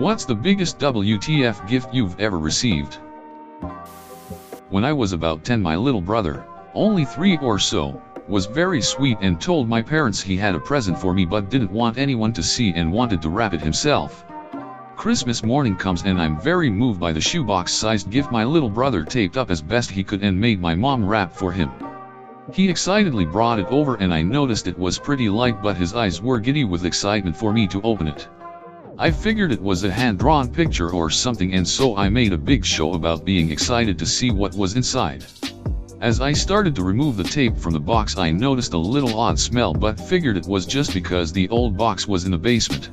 What's the biggest WTF gift you've ever received? When I was about 10, my little brother, only 3 or so, was very sweet and told my parents he had a present for me but didn't want anyone to see and wanted to wrap it himself. Christmas morning comes and I'm very moved by the shoebox-sized gift my little brother taped up as best he could and made my mom wrap for him. He excitedly brought it over and I noticed it was pretty light, but his eyes were giddy with excitement for me to open it. I figured it was a hand-drawn picture or something, and so I made a big show about being excited to see what was inside. As I started to remove the tape from the box, I noticed a little odd smell but figured it was just because the old box was in the basement.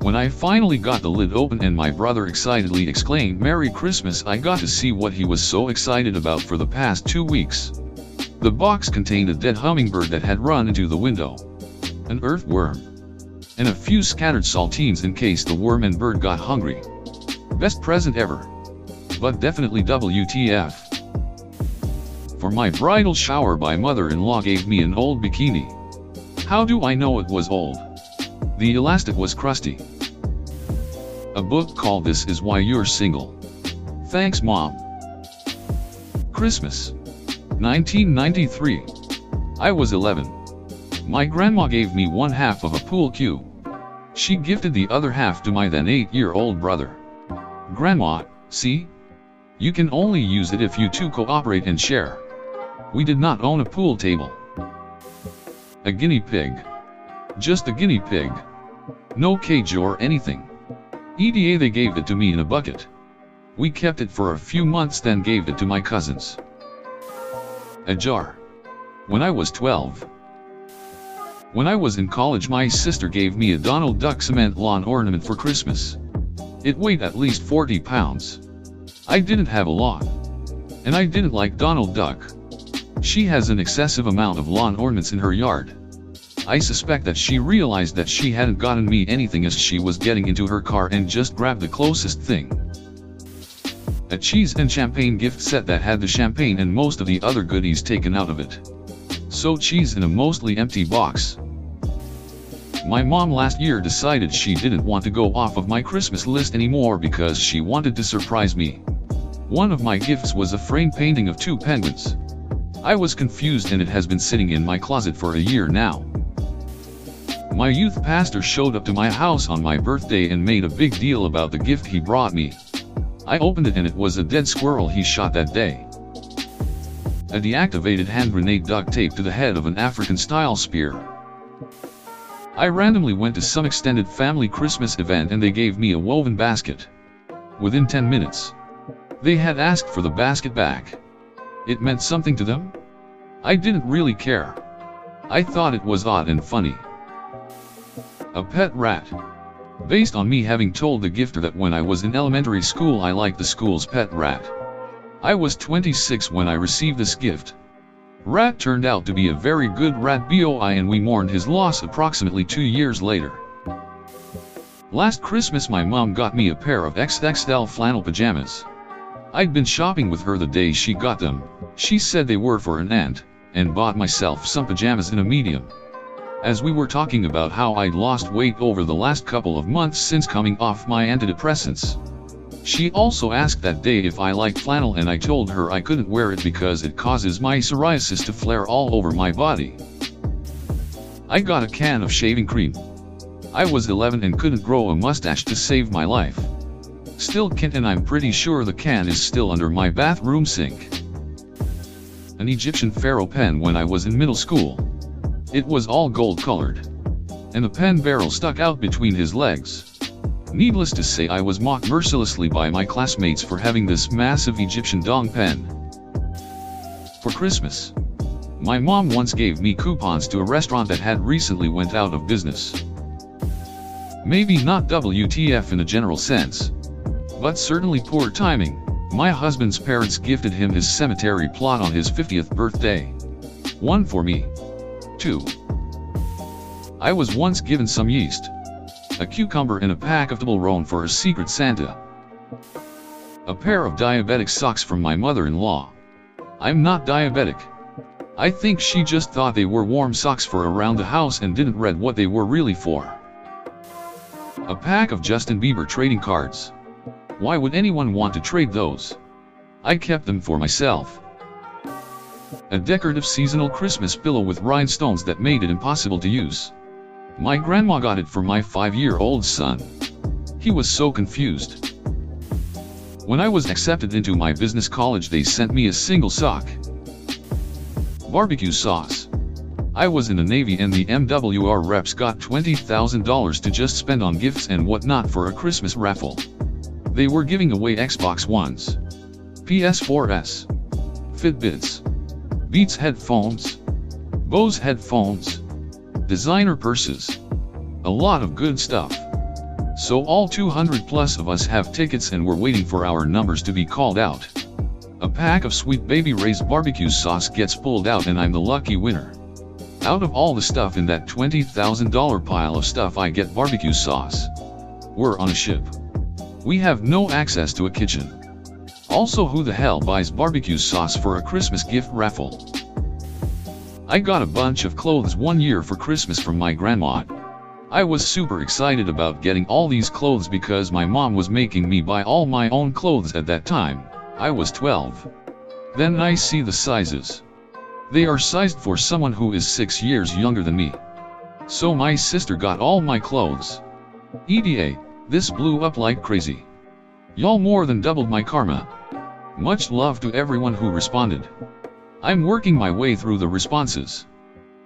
When I finally got the lid open and my brother excitedly exclaimed "Merry Christmas," I got to see what he was so excited about for the past 2 weeks. The box contained a dead hummingbird that had run into the window, an earthworm, and a few scattered saltines in case the worm and bird got hungry. Best present ever. But definitely WTF. For my bridal shower, my mother-in-law gave me an old bikini. How do I know it was old? The elastic was crusty. A book called "This Is Why You're Single." Thanks, Mom. Christmas 1993. I was 11. My grandma gave me one half of a pool cue. She gifted the other half to my then 8-year-old brother. "Grandma, see? You can only use it if you two cooperate and share." We did not own a pool table. A guinea pig. Just a guinea pig. No cage or anything. EDA, they gave it to me in a bucket. We kept it for a few months, then gave it to my cousins. A jar. When I was 12. When I was in college, my sister gave me a Donald Duck cement lawn ornament for Christmas. It weighed at least 40 pounds. I didn't have a lawn. And I didn't like Donald Duck. She has an excessive amount of lawn ornaments in her yard. I suspect that she realized that she hadn't gotten me anything as she was getting into her car and just grabbed the closest thing. A cheese and champagne gift set that had the champagne and most of the other goodies taken out of it. So cheese in a mostly empty box. My mom last year decided she didn't want to go off of my Christmas list anymore because she wanted to surprise me. One of my gifts was a framed painting of 2 penguins. I was confused and it has been sitting in my closet for a year now. My youth pastor showed up to my house on my birthday and made a big deal about the gift he brought me. I opened it and it was a dead squirrel he shot that day. A deactivated hand grenade duct taped to the head of an African-style spear. I randomly went to some extended family Christmas event and they gave me a woven basket. Within 10 minutes, they had asked for the basket back. It meant something to them? I didn't really care. I thought it was odd and funny. A pet rat. Based on me having told the gifter that when I was in elementary school I liked the school's pet rat. I was 26 when I received this gift. Rat turned out to be a very good rat boy and we mourned his loss approximately 2 years later. Last Christmas my mom got me a pair of XXL flannel pajamas. I'd been shopping with her the day she got them. She said they were for an aunt, and bought myself some pajamas in a medium. As we were talking about how I'd lost weight over the last couple of months since coming off my antidepressants, she also asked that day if I liked flannel and I told her I couldn't wear it because it causes my psoriasis to flare all over my body. I got a can of shaving cream. I was 11 and couldn't grow a mustache to save my life. Still can't, and I'm pretty sure the can is still under my bathroom sink. An Egyptian pharaoh pen when I was in middle school. It was all gold colored, and the pen barrel stuck out between his legs. Needless to say, I was mocked mercilessly by my classmates for having this massive Egyptian dong pen. For Christmas, my mom once gave me coupons to a restaurant that had recently went out of business. Maybe not WTF in a general sense, but certainly poor timing. My husband's parents gifted him his cemetery plot on his 50th birthday. One for me. 2. I was once given some yeast, a cucumber and a pack of Toblerone for a secret Santa. A pair of diabetic socks from my mother-in-law. I'm not diabetic. I think she just thought they were warm socks for around the house and didn't read what they were really for. A pack of Justin Bieber trading cards. Why would anyone want to trade those? I kept them for myself. A decorative seasonal Christmas pillow with rhinestones that made it impossible to use. My grandma got it for my 5-year-old son. He was so confused. When I was accepted into my business college, they sent me a single sock. Barbecue sauce. I was in the Navy and the MWR reps got $20,000 to just spend on gifts and whatnot for a Christmas raffle. They were giving away Xbox Ones, PS4s, Fitbits, Beats headphones, Bose headphones, designer purses, a lot of good stuff. So all 200 plus of us have tickets and we're waiting for our numbers to be called out. A pack of Sweet Baby Ray's barbecue sauce gets pulled out and I'm the lucky winner. Out of all the stuff in that $20,000 pile of stuff, I get barbecue sauce. We're on a ship. We have no access to a kitchen. Also, who the hell buys barbecue sauce for a Christmas gift raffle? I got a bunch of clothes one year for Christmas from my grandma. I was super excited about getting all these clothes because my mom was making me buy all my own clothes at that time. I was 12. Then I see the sizes. They are sized for someone who is 6 years younger than me. So my sister got all my clothes. EDA, this blew up like crazy. Y'all more than doubled my karma. Much love to everyone who responded. I'm working my way through the responses.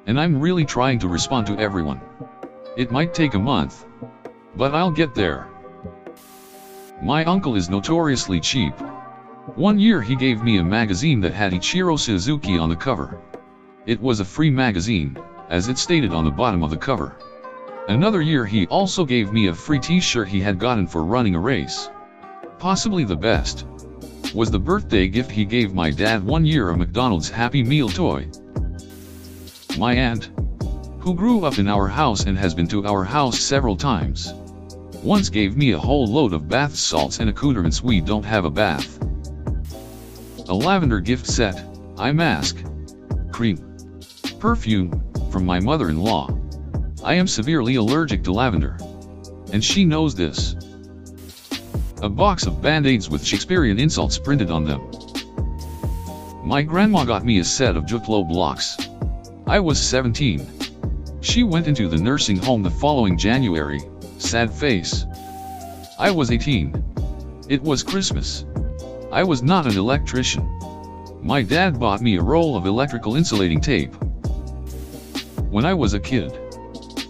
And I'm really trying to respond to everyone. It might take a month. But I'll get there. My uncle is notoriously cheap. One year he gave me a magazine that had Ichiro Suzuki on the cover. It was a free magazine, as it stated on the bottom of the cover. Another year he also gave me a free t-shirt he had gotten for running a race. Possibly the best was the birthday gift he gave my dad one year, a McDonald's Happy Meal toy. My aunt, who grew up in our house and has been to our house several times, once gave me a whole load of bath salts and accoutrements. We don't have a bath. A lavender gift set, eye mask, cream, perfume, from my mother-in-law. I am severely allergic to lavender. And she knows this. A box of Band-Aids with Shakespearean insults printed on them. My grandma got me a set of Jutlo blocks. I was 17. She went into the nursing home the following January, sad face. I was 18. It was Christmas. I was not an electrician. My dad bought me a roll of electrical insulating tape. When I was a kid,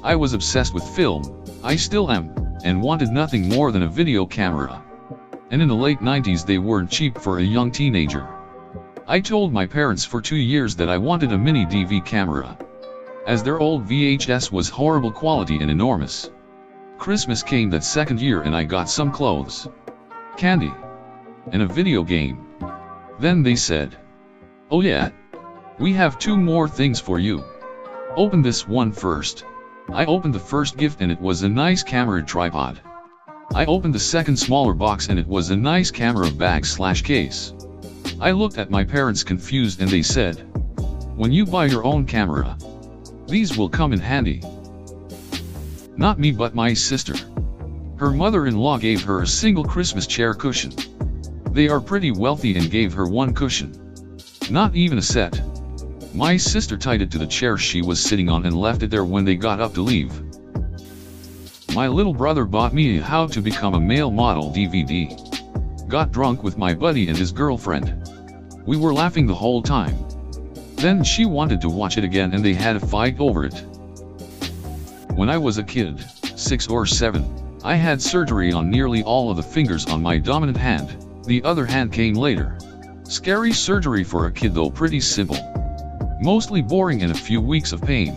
I was obsessed with film, I still am, and wanted nothing more than a video camera. And in the late 90s they weren't cheap for a young teenager. I told my parents for 2 years that I wanted a mini DV camera, as their old VHS was horrible quality and enormous. Christmas came that second year and I got some clothes, candy, and a video game. Then they said, "Oh yeah, we have 2 more things for you. Open this one first." I opened the first gift and it was a nice camera tripod. I opened the second smaller box and it was a nice camera bag/case. I looked at my parents confused and they said, "When you buy your own camera, these will come in handy." Not me but my sister. Her mother-in-law gave her a single Christmas chair cushion. They are pretty wealthy and gave her one cushion. Not even a set. My sister tied it to the chair she was sitting on and left it there when they got up to leave. My little brother bought me a How to Become a Male Model DVD. Got drunk with my buddy and his girlfriend. We were laughing the whole time. Then she wanted to watch it again and they had a fight over it. When I was a kid, 6 or 7, I had surgery on nearly all of the fingers on my dominant hand. The other hand came later. Scary surgery for a kid though, pretty simple. Mostly boring and a few weeks of pain.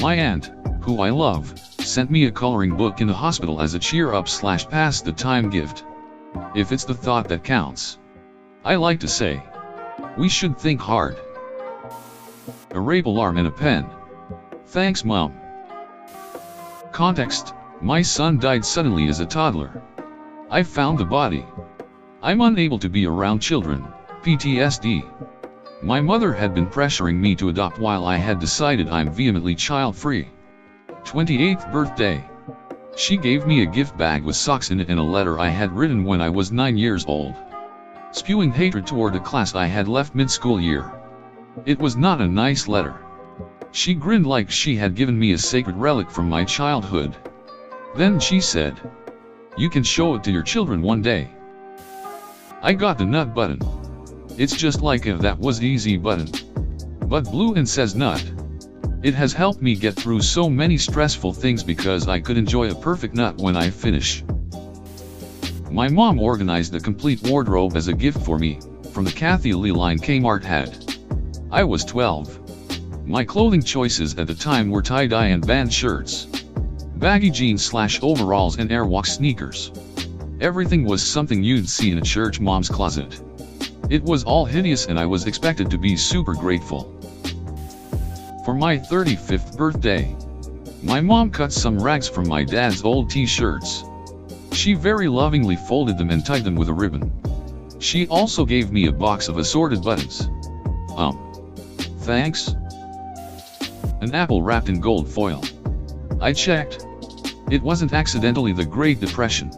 My aunt, who I love, sent me a coloring book in the hospital as a cheer-up/pass the time gift. If it's the thought that counts. I like to say, we should think hard. A rape alarm and a pen. Thanks, Mom. Context: my son died suddenly as a toddler. I found the body. I'm unable to be around children, PTSD. My mother had been pressuring me to adopt while I had decided I'm vehemently child-free. 28th birthday. She gave me a gift bag with socks in it and a letter I had written when I was 9 years old, spewing hatred toward a class I had left mid-school year. It was not a nice letter. She grinned like she had given me a sacred relic from my childhood. Then she said, "You can show it to your children one day." I got the nut button. It's just like a "that was easy" button, but blue and says nut. It has helped me get through so many stressful things because I could enjoy a perfect nut when I finish. My mom organized a complete wardrobe as a gift for me, from the Kathy Lee line Kmart had. I was 12. My clothing choices at the time were tie-dye and band shirts, baggy jeans/overalls and Airwalk sneakers. Everything was something you'd see in a church mom's closet. It was all hideous and I was expected to be super grateful. For my 35th birthday, my mom cut some rags from my dad's old t-shirts. She very lovingly folded them and tied them with a ribbon. She also gave me a box of assorted buttons. Thanks? An apple wrapped in gold foil. I checked. It wasn't accidentally the Great Depression.